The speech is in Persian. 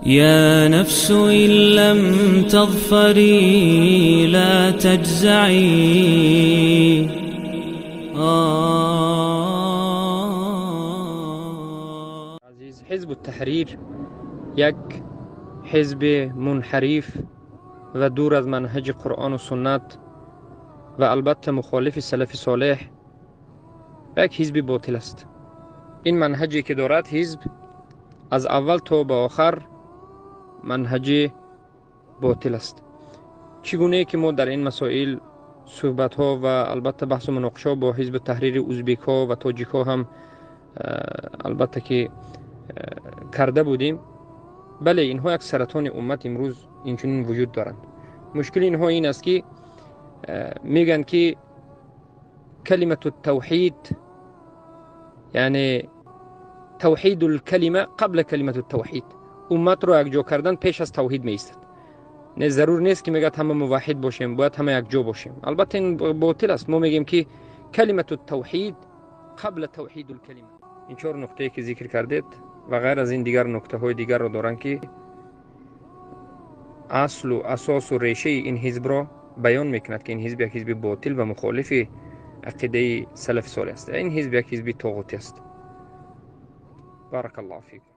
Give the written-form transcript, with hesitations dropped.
يا نفس إن لم تظفري لا تجزعي. عزیز، حزب التحریر یک حزب منحرف و دور از منهج قرآن و سنت و البته مخالف سلف صالح و یک حزب باطل است. این منهجی که دارد حزب از اول تا به آخر منهج باطل است. چگونه که ما در این مسائل صحبت ها و البته بحث و مناقشه با حزب تحریر ازبک ها و تاجیک ها هم البته که کرده بودیم. بله، اینها یک سرطان امت امروز اینچنین وجود دارند. مشکل اینها این است که میگن که کلمت التوحید یعنی توحید الکلمه قبل کلمت التوحید، امت رو یک جا کردن پیش از توحید می ایستد. نه ضرور نیست که میگه همه موحد باشیم، باید همه یک جا باشیم. البته این باطل است. ما میگیم که کلمت التوحید قبل توحید الکلمه. این چهار نقطه که ذکر کردید و غیر از این دیگر نکته های دیگر رو دارن که اصل و اساس و ریشه این حزب را بیان میکند که این حزب یک حزب باطل و مخالف عقیده سلف صالح است. این حزب یک حزب طاغوتی است. بارک الله فیکم.